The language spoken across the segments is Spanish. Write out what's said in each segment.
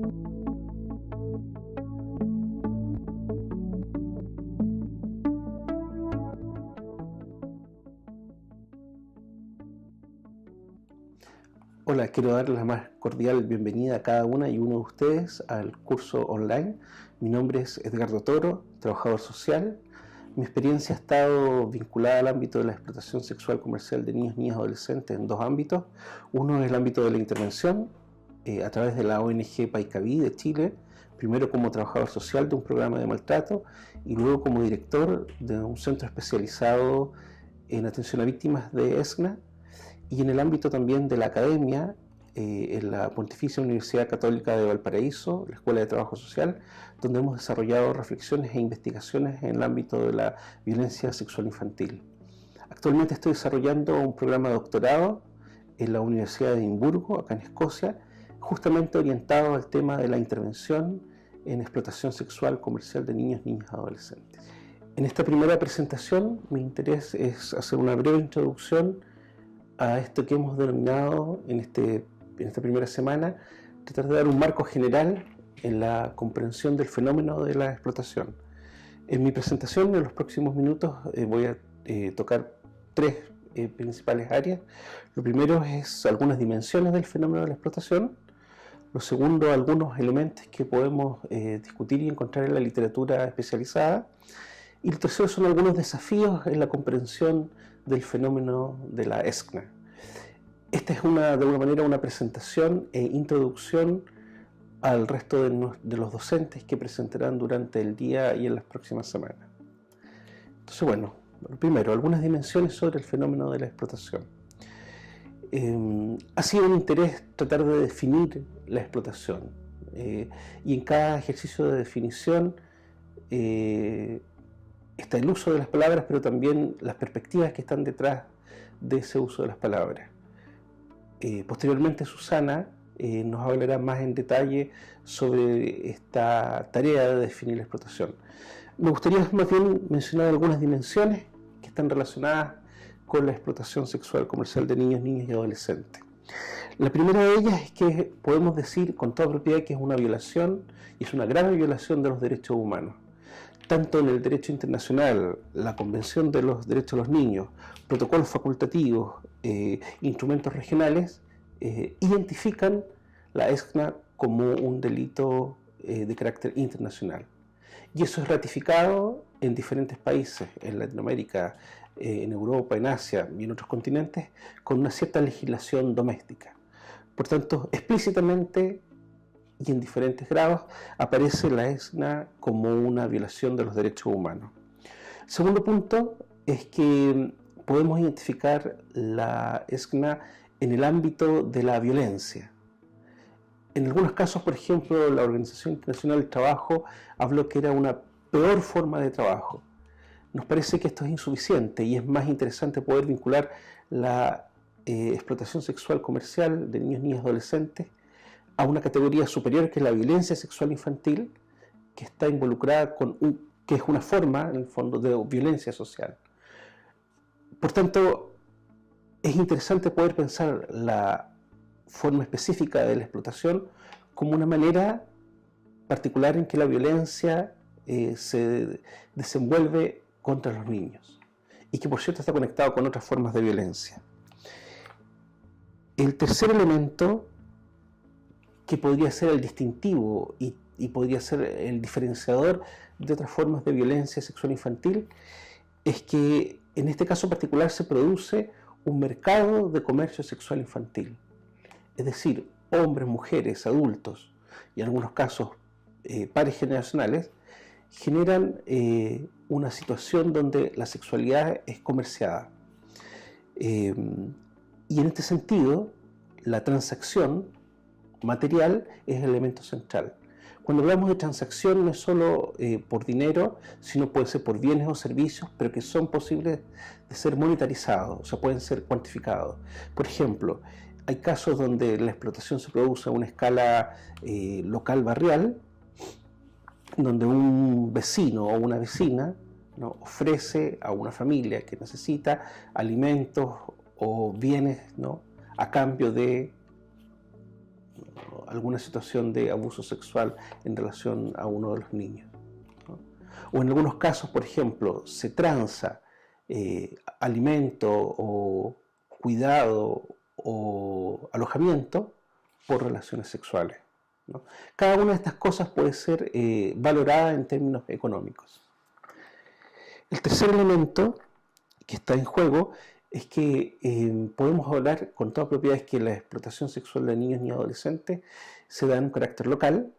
Hola, quiero darles la más cordial bienvenida a cada una y uno de ustedes al curso online. Mi nombre es Edgardo Toro, trabajador social. Mi experiencia ha estado vinculada al ámbito de la explotación sexual comercial de niños, niñas y adolescentes en dos ámbitos. Uno es el ámbito de la intervención a través de la ONG Paicaví de Chile, primero como trabajador social de un programa de maltrato y luego como director de un centro especializado en atención a víctimas de ESCNA, y en el ámbito también de la academia, en la Pontificia Universidad Católica de Valparaíso, la Escuela de Trabajo Social, donde hemos desarrollado reflexiones e investigaciones en el ámbito de la violencia sexual infantil. Actualmente estoy desarrollando un programa de doctorado en la Universidad de Edimburgo, acá en Escocia, justamente orientado al tema de la intervención en explotación sexual comercial de niños, niñas y adolescentes. En esta primera presentación, mi interés es hacer una breve introducción a esto que hemos denominado en esta primera semana, tratar de dar un marco general en la comprensión del fenómeno de la explotación. En mi presentación, en los próximos minutos, voy a tocar tres principales áreas. Lo primero es algunas dimensiones del fenómeno de la explotación. Lo segundo, algunos elementos que podemos discutir y encontrar en la literatura especializada. Y lo tercero son algunos desafíos en la comprensión del fenómeno de la ESCNA. Esta es de alguna manera una presentación e introducción al resto de los docentes que presentarán durante el día y en las próximas semanas. Entonces, bueno, primero, algunas dimensiones sobre el fenómeno de la explotación. Ha sido un interés tratar de definir la explotación y en cada ejercicio de definición está el uso de las palabras, pero también las perspectivas que están detrás de ese uso de las palabras. Posteriormente Susana nos hablará más en detalle sobre esta tarea de definir la explotación. Me gustaría más bien mencionar algunas dimensiones que están relacionadas con la explotación sexual comercial de niños, niñas y adolescentes. La primera de ellas es que podemos decir con toda propiedad que es una violación, y es una grave violación de los derechos humanos. Tanto en el derecho internacional, la Convención de los Derechos de los Niños, protocolos facultativos, instrumentos regionales, identifican la ESCNA como un delito de carácter internacional. Y eso es ratificado en diferentes países, en Latinoamérica, en Europa, en Asia y en otros continentes, con una cierta legislación doméstica. Por tanto, explícitamente y en diferentes grados aparece la ESCNA como una violación de los derechos humanos. El segundo punto es que podemos identificar la ESCNA en el ámbito de la violencia. En algunos casos, por ejemplo, la Organización Internacional del Trabajo habló que era una peor forma de trabajo. Nos parece que esto es insuficiente y es más interesante poder vincular la explotación sexual comercial de niños, niñas y adolescentes a una categoría superior, que es la violencia sexual infantil, que está involucrada que es una forma, en el fondo, de violencia social. Por tanto, es interesante poder pensar la forma específica de la explotación como una manera particular en que la violencia se desenvuelve contra los niños, y que por cierto está conectado con otras formas de violencia. El tercer elemento, que podría ser el distintivo y podría ser el diferenciador de otras formas de violencia sexual infantil, es que en este caso particular se produce un mercado de comercio sexual infantil. Es decir, hombres, mujeres, adultos y en algunos casos pares generacionales generan una situación donde la sexualidad es comerciada. Y en este sentido, la transacción material es el elemento central. Cuando hablamos de transacción no es solo por dinero, sino puede ser por bienes o servicios, pero que son posibles de ser monetarizados, o sea, pueden ser cuantificados. Por ejemplo, hay casos donde la explotación se produce a una escala local barrial, donde un vecino o una vecina, ¿no?, ofrece a una familia que necesita alimentos o bienes, ¿no?, a cambio de alguna situación de abuso sexual en relación a uno de los niños, ¿no? O en algunos casos, por ejemplo, se transa alimento o cuidado o alojamiento por relaciones sexuales, ¿no? Cada una de estas cosas puede ser valorada en términos económicos. El tercer elemento que está en juego es que podemos hablar con toda propiedad que la explotación sexual de niños y adolescentes se da en un carácter local,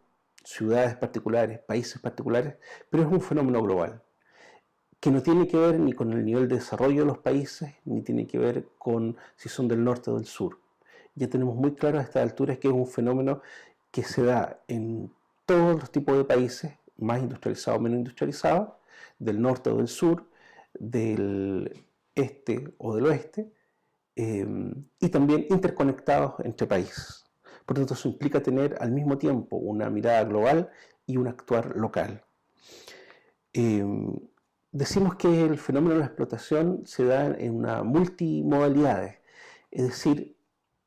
ciudades particulares, países particulares, pero es un fenómeno global, que no tiene que ver ni con el nivel de desarrollo de los países, ni tiene que ver con si son del norte o del sur. Ya tenemos muy claro a estas alturas que es un fenómeno que se da en todos los tipos de países, más industrializados o menos industrializados, del norte o del sur, del este o del oeste, y también interconectados entre países. Por lo tanto, eso implica tener al mismo tiempo una mirada global y un actuar local. Decimos que el fenómeno de la explotación se da en una multimodalidades, es decir,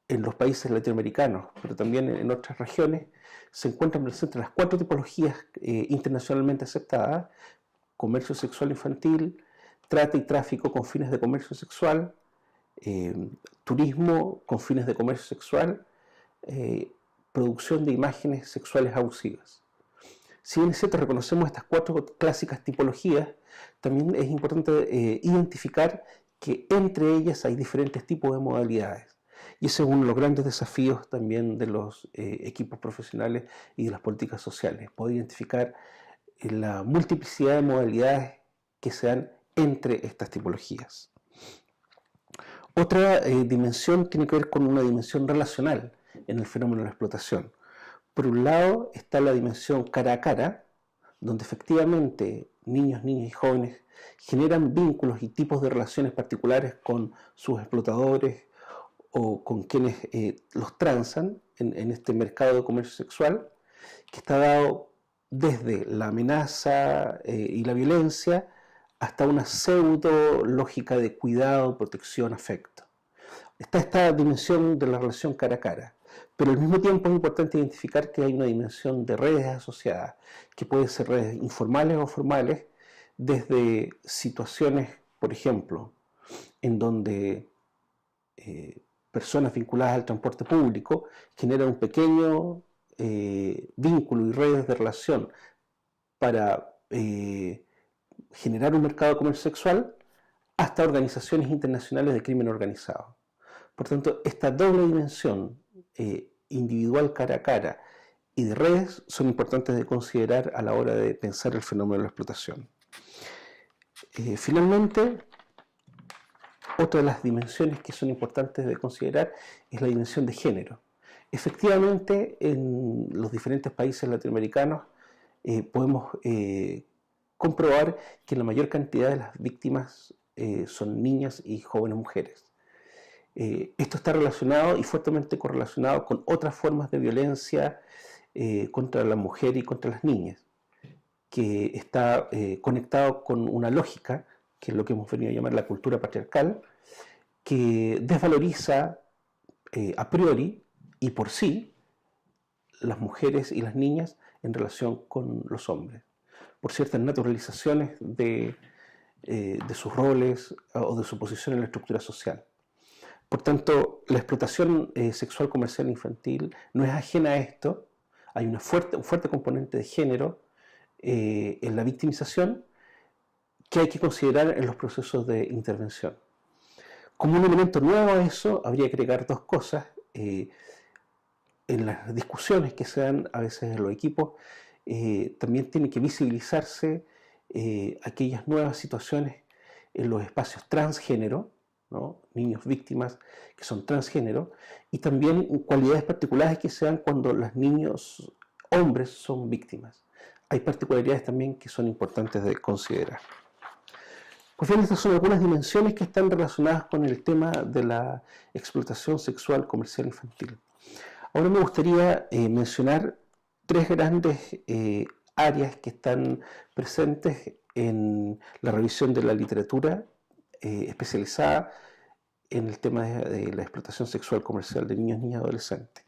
en los países latinoamericanos, pero también en otras regiones, se encuentran presentes las 4 tipologías internacionalmente aceptadas: comercio sexual infantil, trata y tráfico con fines de comercio sexual, turismo con fines de comercio sexual, producción de imágenes sexuales abusivas. Si bien es cierto, reconocemos estas 4 clásicas tipologías, también es importante identificar que entre ellas hay diferentes tipos de modalidades. Y ese es uno de los grandes desafíos también de los equipos profesionales y de las políticas sociales, poder identificar la multiplicidad de modalidades que se dan entre estas tipologías. Otra dimensión tiene que ver con una dimensión relacional en el fenómeno de la explotación. Por un lado está la dimensión cara a cara, donde efectivamente niños, niñas y jóvenes generan vínculos y tipos de relaciones particulares con sus explotadores o con quienes los transan en este mercado de comercio sexual, que está dado desde la amenaza y la violencia hasta una pseudo lógica de cuidado, protección, afecto. Está esta dimensión de la relación cara a cara, pero al mismo tiempo es importante identificar que hay una dimensión de redes asociadas, que pueden ser redes informales o formales, desde situaciones, por ejemplo, en donde personas vinculadas al transporte público generan un pequeño vínculo y redes de relación para generar un mercado de comercio sexual, hasta organizaciones internacionales de crimen organizado. Por tanto, esta doble dimensión individual cara a cara y de redes son importantes de considerar a la hora de pensar el fenómeno de la explotación. Finalmente, otra de las dimensiones que son importantes de considerar es la dimensión de género. Efectivamente, en los diferentes países latinoamericanos podemos comprobar que la mayor cantidad de las víctimas son niñas y jóvenes mujeres. Esto está relacionado y fuertemente correlacionado con otras formas de violencia contra la mujer y contra las niñas, que está conectado con una lógica, que es lo que hemos venido a llamar la cultura patriarcal, que desvaloriza a priori y por sí las mujeres y las niñas en relación con los hombres, por ciertas naturalizaciones de sus roles o de su posición en la estructura social. Por tanto, la explotación sexual comercial infantil no es ajena a esto. Hay un fuerte componente de género en la victimización que hay que considerar en los procesos de intervención. Como un elemento nuevo a eso, habría que agregar 2 cosas. En las discusiones que se dan a veces en los equipos, también tiene que visibilizarse aquellas nuevas situaciones en los espacios transgénero, ¿no? Niños víctimas que son transgénero, y también cualidades particulares que se dan cuando los niños hombres son víctimas. Hay particularidades también que son importantes de considerar. Pues bien, estas son algunas dimensiones que están relacionadas con el tema de la explotación sexual comercial infantil. Ahora me gustaría mencionar 3 grandes áreas que están presentes en la revisión de la literatura especializada en el tema de la explotación sexual comercial de niños, niñas y adolescentes.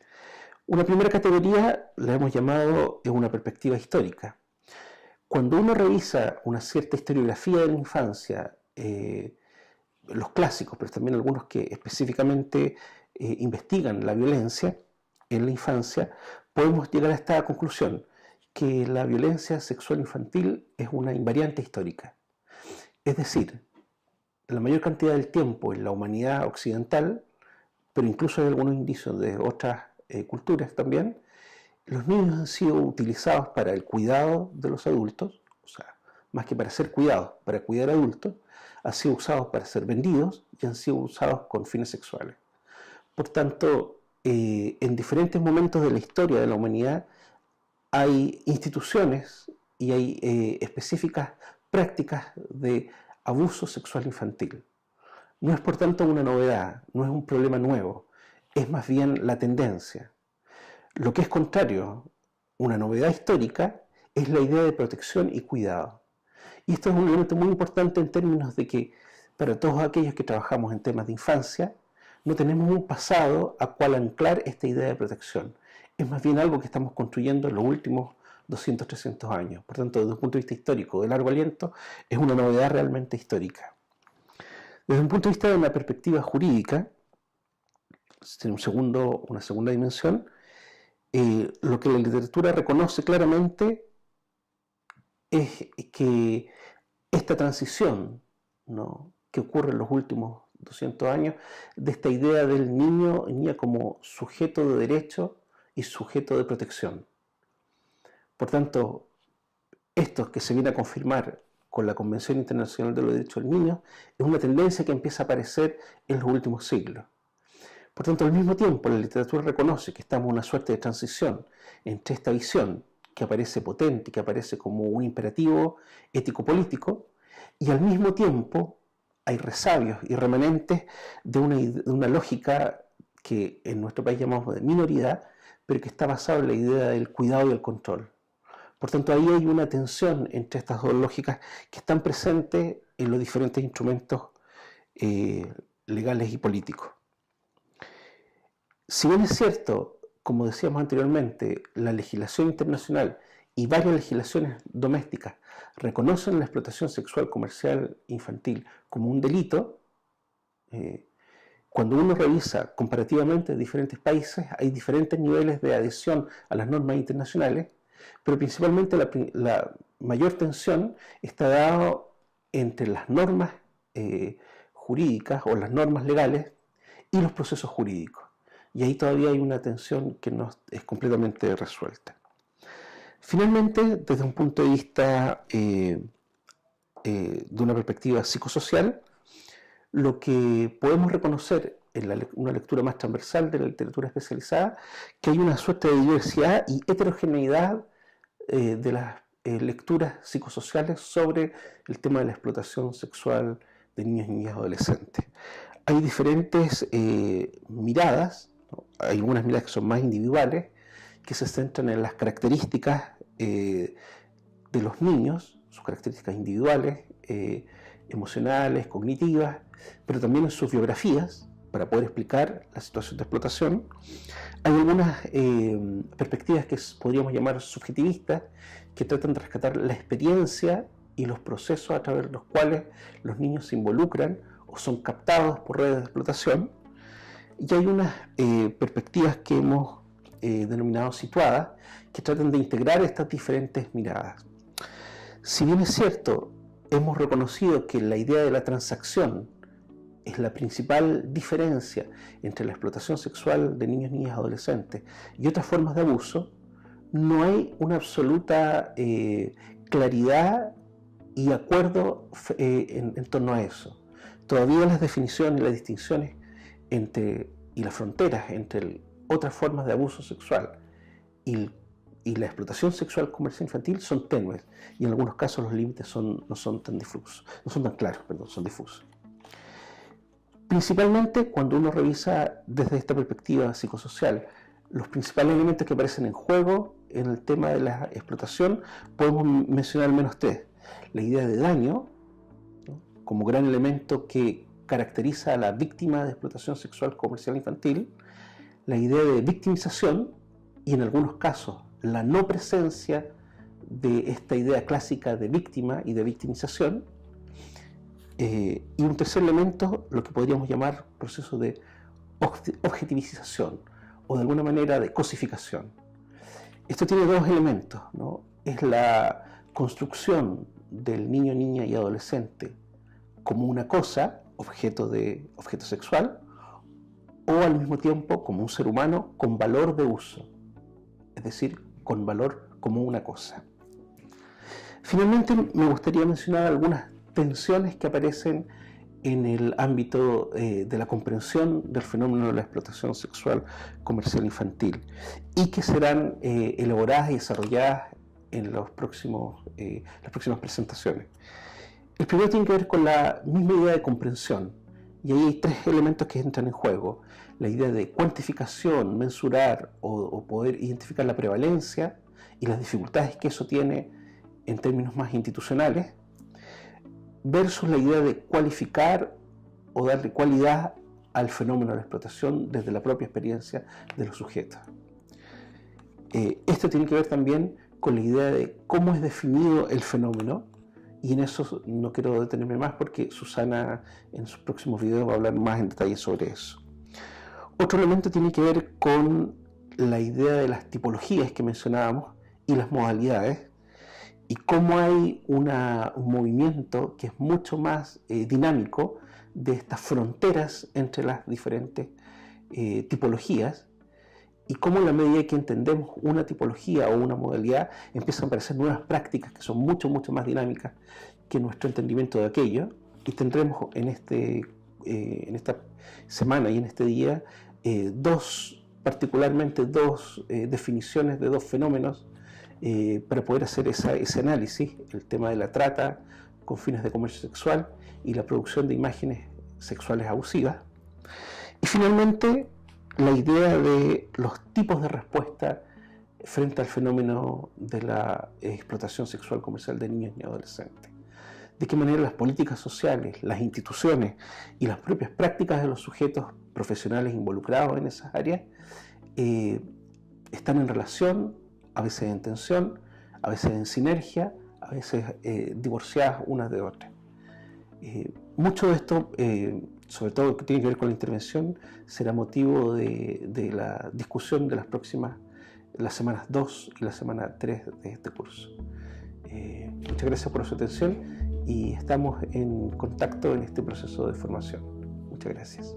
Una primera categoría la hemos llamado una perspectiva histórica. Cuando uno revisa una cierta historiografía de la infancia, los clásicos, pero también algunos que específicamente investigan la violencia en la infancia, podemos llegar a esta conclusión, que la violencia sexual infantil es una invariante histórica. Es decir, la mayor cantidad del tiempo en la humanidad occidental, pero incluso hay algunos indicios de otras culturas también, los niños han sido utilizados para el cuidado de los adultos, o sea, más que para ser cuidados, para cuidar adultos, han sido usados para ser vendidos y han sido usados con fines sexuales. Por tanto, en diferentes momentos de la historia de la humanidad hay instituciones y hay específicas prácticas de abuso sexual infantil. No es por tanto una novedad, no es un problema nuevo, es más bien la tendencia. Lo que es contrario, una novedad histórica, es la idea de protección y cuidado. Y esto es un elemento muy importante en términos de que para todos aquellos que trabajamos en temas de infancia, no tenemos un pasado a cual anclar esta idea de protección. Es más bien algo que estamos construyendo en los últimos 200, 300 años. Por tanto, desde un punto de vista histórico de largo aliento, es una novedad realmente histórica. Desde un punto de vista de una perspectiva jurídica, una segunda dimensión, lo que la literatura reconoce claramente es que esta transición, ¿no?, que ocurre en los últimos 200 años, de esta idea del niño y niña como sujeto de derecho y sujeto de protección. Por tanto, esto que se viene a confirmar con la Convención Internacional de los Derechos del Niño es una tendencia que empieza a aparecer en los últimos siglos. Por tanto, al mismo tiempo, la literatura reconoce que estamos en una suerte de transición entre esta visión que aparece potente, que aparece como un imperativo ético-político, y al mismo tiempo hay resabios y remanentes de una lógica que en nuestro país llamamos de minoridad, pero que está basada en la idea del cuidado y el control. Por tanto, ahí hay una tensión entre estas dos lógicas que están presentes en los diferentes instrumentos legales y políticos. Si bien es cierto, como decíamos anteriormente, la legislación internacional y varias legislaciones domésticas reconocen la explotación sexual comercial infantil como un delito, cuando uno revisa comparativamente diferentes países, hay diferentes niveles de adhesión a las normas internacionales, pero principalmente la mayor tensión está dada entre las normas jurídicas o las normas legales y los procesos jurídicos. Y ahí todavía hay una tensión que no es completamente resuelta. Finalmente, desde un punto de vista de una perspectiva psicosocial, lo que podemos reconocer en una lectura más transversal de la literatura especializada, que hay una suerte de diversidad y heterogeneidad de las lecturas psicosociales sobre el tema de la explotación sexual de niños, niñas y adolescentes. Hay diferentes miradas, ¿no? Hay algunas miradas que son más individuales, que se centran en las características de los niños, sus características individuales, emocionales, cognitivas, pero también en sus biografías, para poder explicar la situación de explotación. Hay algunas perspectivas que podríamos llamar subjetivistas, que tratan de rescatar la experiencia y los procesos a través de los cuales los niños se involucran o son captados por redes de explotación. Y hay unas perspectivas que hemos denominado situadas, que tratan de integrar estas diferentes miradas. Si bien es cierto, hemos reconocido que la idea de la transacción es la principal diferencia entre la explotación sexual de niños, niñas y adolescentes y otras formas de abuso, no hay una absoluta claridad y acuerdo en torno a eso. Todavía las definiciones y las distinciones y las fronteras entre otras formas de abuso sexual y la explotación sexual comercial infantil son tenues, y en algunos casos los límites no son tan claros, son difusos. Principalmente cuando uno revisa desde esta perspectiva psicosocial los principales elementos que aparecen en juego en el tema de la explotación, podemos mencionar al menos tres. La idea de daño, ¿no?, como gran elemento que caracteriza a la víctima de explotación sexual comercial infantil. La idea de victimización, y en algunos casos la no presencia de esta idea clásica de víctima y de victimización. Y un tercer elemento, lo que podríamos llamar proceso de objetivización o de alguna manera de cosificación. Esto tiene dos elementos, ¿no? Es la construcción del niño, niña y adolescente como una cosa, objeto sexual, o al mismo tiempo como un ser humano con valor de uso, es decir, con valor como una cosa. Finalmente, me gustaría mencionar algunas tensiones que aparecen en el ámbito de la comprensión del fenómeno de la explotación sexual comercial infantil y que serán elaboradas y desarrolladas en las próximas presentaciones. El primero tiene que ver con la misma idea de comprensión, y ahí hay tres elementos que entran en juego: la idea de cuantificación, mensurar o poder identificar la prevalencia y las dificultades que eso tiene en términos más institucionales, versus la idea de cualificar o darle cualidad al fenómeno de la explotación desde la propia experiencia de los sujetos. Esto tiene que ver también con la idea de cómo es definido el fenómeno, y en eso no quiero detenerme más porque Susana en sus próximos videos va a hablar más en detalle sobre eso. Otro elemento tiene que ver con la idea de las tipologías que mencionábamos y las modalidades, y cómo hay un movimiento que es mucho más dinámico de estas fronteras entre las diferentes tipologías, y cómo en la medida que entendemos una tipología o una modalidad empiezan a aparecer nuevas prácticas que son mucho más dinámicas que nuestro entendimiento de aquello. Y tendremos en esta semana y en este día particularmente dos definiciones de dos fenómenos para poder hacer ese análisis: el tema de la trata con fines de comercio sexual y la producción de imágenes sexuales abusivas. Y finalmente, la idea de los tipos de respuesta frente al fenómeno de la explotación sexual comercial de niños y adolescentes. De qué manera las políticas sociales, las instituciones y las propias prácticas de los sujetos profesionales involucrados en esas áreas están en relación, a veces en tensión, a veces en sinergia, a veces divorciadas unas de otras. Mucho de esto, sobre todo lo que tiene que ver con la intervención, será motivo de la discusión de las semanas 2 y la semana 3 de este curso. Muchas gracias por su atención y estamos en contacto en este proceso de formación. Muchas gracias.